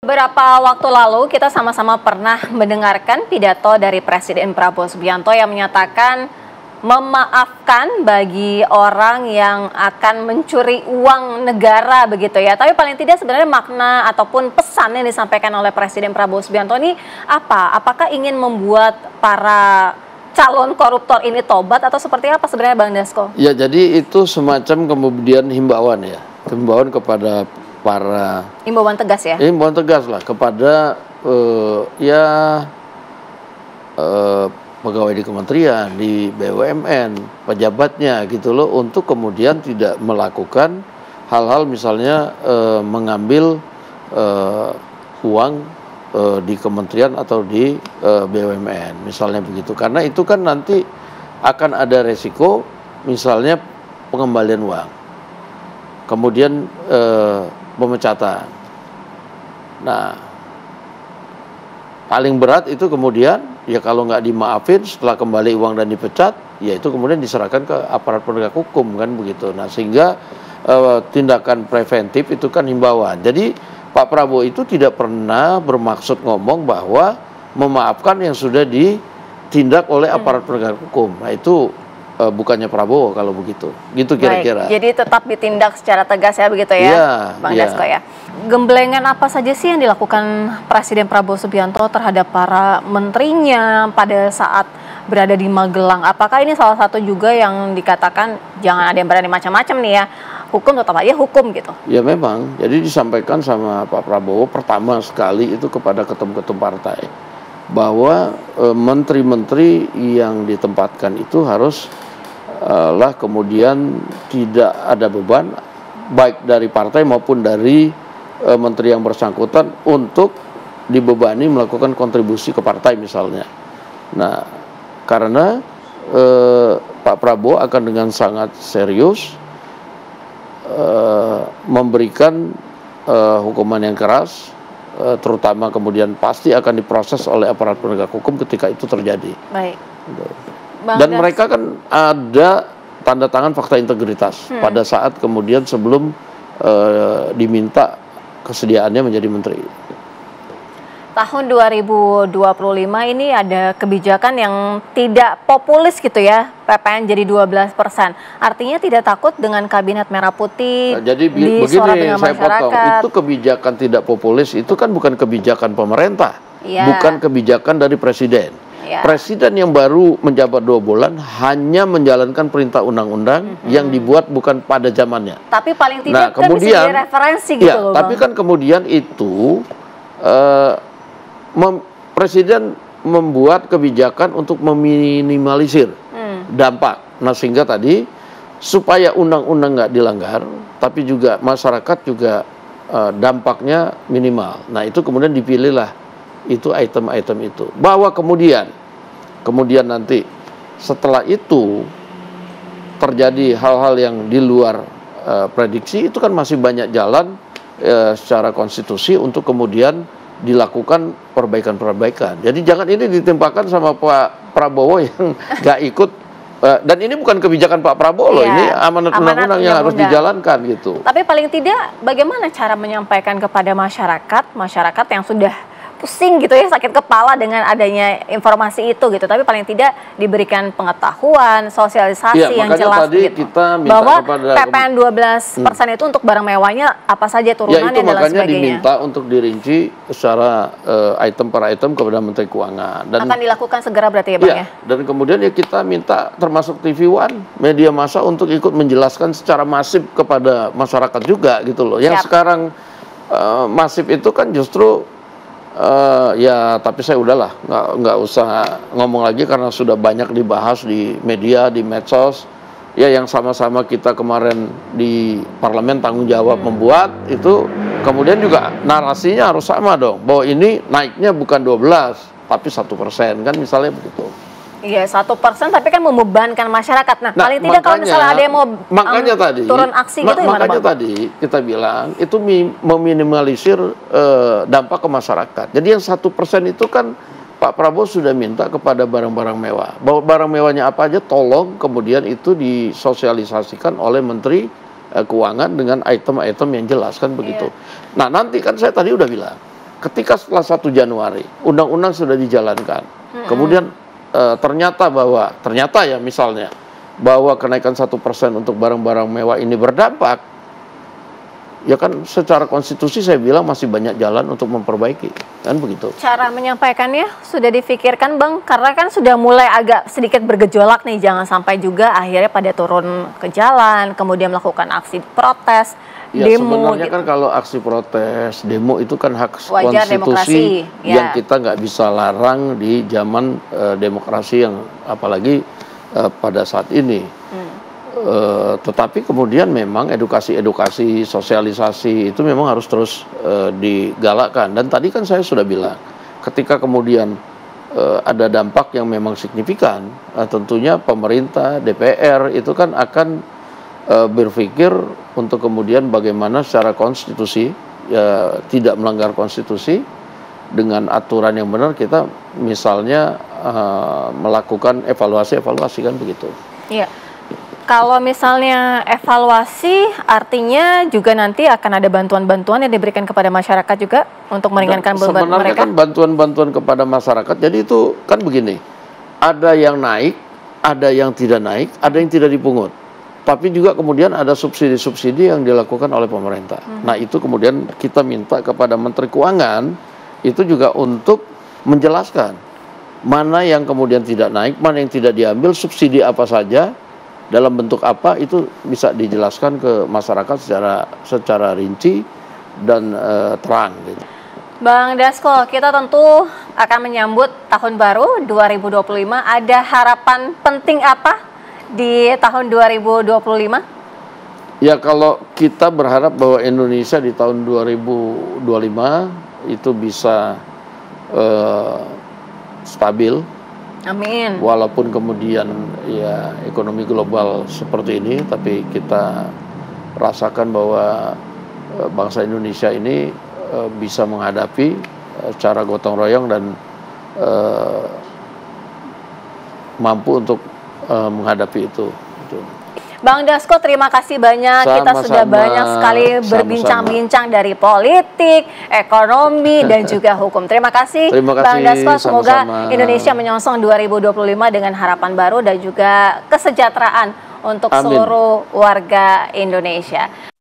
Beberapa waktu lalu kita sama-sama pernah mendengarkan pidato dari Presiden Prabowo Subianto yang menyatakan memaafkan bagi orang yang akan mencuri uang negara begitu ya. Tapi paling tidak sebenarnya makna ataupun pesan yang disampaikan oleh Presiden Prabowo Subianto ini apa? Apakah ingin membuat para calon koruptor ini tobat atau seperti apa sebenarnya Bang Dasko? Ya, jadi itu semacam kemudian himbauan ya. Himbauan kepada himbauan tegas ya? Himbauan tegas lah kepada pegawai di kementerian, di BUMN, pejabatnya gitu loh, untuk kemudian tidak melakukan hal-hal misalnya mengambil uang di kementerian atau di BUMN misalnya begitu, karena itu kan nanti akan ada resiko misalnya pengembalian uang, kemudian pemecatan. Nah, paling berat itu kemudian ya kalau nggak dimaafin setelah kembali uang dan dipecat, ya itu kemudian diserahkan ke aparat penegak hukum kan begitu. Nah, sehingga tindakan preventif itu kan himbauan. Jadi Pak Prabowo itu tidak pernah bermaksud ngomong bahwa memaafkan yang sudah ditindak oleh aparat penegak hukum. Nah, itu bukannya Prabowo kalau begitu, gitu kira-kira. Jadi tetap ditindak secara tegas ya begitu ya, Bang Dasko ya. Gemblengan apa saja sih yang dilakukan Presiden Prabowo Subianto terhadap para menterinya pada saat berada di Magelang? Apakah ini salah satu juga yang dikatakan jangan ada yang berani macam-macam nih ya, hukum tetap aja hukum gitu? Ya memang, jadi disampaikan sama Pak Prabowo pertama sekali itu kepada ketum-ketum partai bahwa menteri-menteri yang ditempatkan itu harus kemudian tidak ada beban baik dari partai maupun dari menteri yang bersangkutan untuk dibebani melakukan kontribusi ke partai misalnya. Nah, karena Pak Prabowo akan dengan sangat serius memberikan hukuman yang keras, terutama kemudian pasti akan diproses oleh aparat penegak hukum ketika itu terjadi. Baik. Dan mereka kan ada tanda tangan fakta integritas pada saat kemudian sebelum diminta kesediaannya menjadi menteri. Tahun 2025 ini ada kebijakan yang tidak populis gitu ya, PPN jadi 12%. Artinya tidak takut dengan kabinet merah putih, nah, jadi begini saya potong, itu kebijakan tidak populis itu kan bukan kebijakan pemerintah, bukan kebijakan dari presiden. Presiden yang baru menjabat 2 bulan hanya menjalankan perintah undang-undang yang dibuat bukan pada zamannya. Tapi paling tidak kemudian bisa jadi referensi gitu loh, tapi Bang. kan kemudian itu Presiden membuat kebijakan untuk meminimalisir dampak. Nah, sehingga tadi supaya undang-undang nggak dilanggar, tapi juga masyarakat juga dampaknya minimal. Nah, itu kemudian dipilihlah itu item-item itu. Bahwa kemudian nanti setelah itu terjadi hal-hal yang di luar prediksi, itu kan masih banyak jalan secara konstitusi untuk kemudian dilakukan perbaikan-perbaikan. Jadi jangan ini ditimpakan sama Pak Prabowo yang nggak ikut. Dan ini bukan kebijakan Pak Prabowo loh, ini amanat undang-undang yang harus dijalankan gitu. Tapi paling tidak bagaimana cara menyampaikan kepada masyarakat yang sudah pusing gitu ya, sakit kepala dengan adanya informasi itu gitu, tapi paling tidak diberikan pengetahuan, sosialisasi yang jelas tadi gitu, kita minta bahwa kepada PPN 12% itu untuk barang mewahnya apa saja turunannya dan lain sebagainya. Makanya diminta untuk dirinci secara item per item kepada Menteri Keuangan. Dan akan dilakukan segera berarti ya Bang ya? Dan kemudian ya kita minta termasuk TV One, media massa untuk ikut menjelaskan secara masif kepada masyarakat juga gitu loh. Yang sekarang masif itu kan justru tapi saya udahlah nggak usah ngomong lagi karena sudah banyak dibahas di media, di medsos ya, yang sama-sama kita kemarin di parlemen tanggung jawab membuat itu, kemudian juga narasinya harus sama dong, bahwa ini naiknya bukan 12 tapi 1% kan misalnya begitu. Iya, 1% tapi kan membebankan masyarakat. Nah, paling tidak kalau misalnya ada yang mau turun aksi gitu gimana, Makanya tadi kita bilang itu meminimalisir dampak ke masyarakat. Jadi yang 1% itu kan Pak Prabowo sudah minta kepada barang-barang mewah. Bahwa barang mewahnya apa aja tolong kemudian itu disosialisasikan oleh Menteri Keuangan dengan item-item yang jelas kan begitu. Nah, nanti kan saya tadi udah bilang ketika setelah 1 Januari undang-undang sudah dijalankan, kemudian ternyata ya misalnya bahwa kenaikan 1% untuk barang-barang mewah ini berdampak, ya kan secara konstitusi saya bilang masih banyak jalan untuk memperbaiki, kan begitu. Cara menyampaikannya sudah difikirkan Bang, karena kan sudah mulai agak sedikit bergejolak nih, jangan sampai juga akhirnya pada turun ke jalan, kemudian melakukan aksi protes, Ya, demo. sebenarnya gitu. kan kalau aksi protes, demo itu kan hak Wajar, konstitusi demokrasi, yang ya. kita nggak bisa larang di zaman demokrasi yang apalagi pada saat ini. Tetapi kemudian memang edukasi, sosialisasi itu memang harus terus digalakkan. Dan tadi kan saya sudah bilang, ketika kemudian ada dampak yang memang signifikan, tentunya pemerintah, DPR itu kan akan berpikir untuk kemudian bagaimana secara konstitusi, ya, tidak melanggar konstitusi dengan aturan yang benar, kita misalnya melakukan evaluasi kan begitu. Iya. Kalau misalnya evaluasi, artinya juga nanti akan ada bantuan-bantuan yang diberikan kepada masyarakat juga untuk meringankan beban sebenarnya mereka. kan bantuan-bantuan kepada masyarakat, jadi itu kan begini, ada yang naik, ada yang tidak naik, ada yang tidak dipungut. Tapi juga kemudian ada subsidi-subsidi yang dilakukan oleh pemerintah. Nah itu kemudian kita minta kepada Menteri Keuangan itu juga untuk menjelaskan mana yang kemudian tidak naik, mana yang tidak diambil, subsidi apa saja, dalam bentuk apa, itu bisa dijelaskan ke masyarakat secara rinci dan terang. Gitu. Bang Dasko, kita tentu akan menyambut tahun baru 2025. Ada harapan penting apa di tahun 2025? Ya, kalau kita berharap bahwa Indonesia di tahun 2025 itu bisa stabil. Amin. Walaupun kemudian ya ekonomi global seperti ini, tapi kita rasakan bahwa bangsa Indonesia ini bisa menghadapi secara gotong royong dan mampu untuk menghadapi itu. Bang Dasko, terima kasih banyak. Kita sudah banyak sekali berbincang-bincang dari politik, ekonomi, dan juga hukum. Terima kasih Bang Dasko. Semoga Indonesia menyongsong 2025 dengan harapan baru dan juga kesejahteraan untuk seluruh warga Indonesia.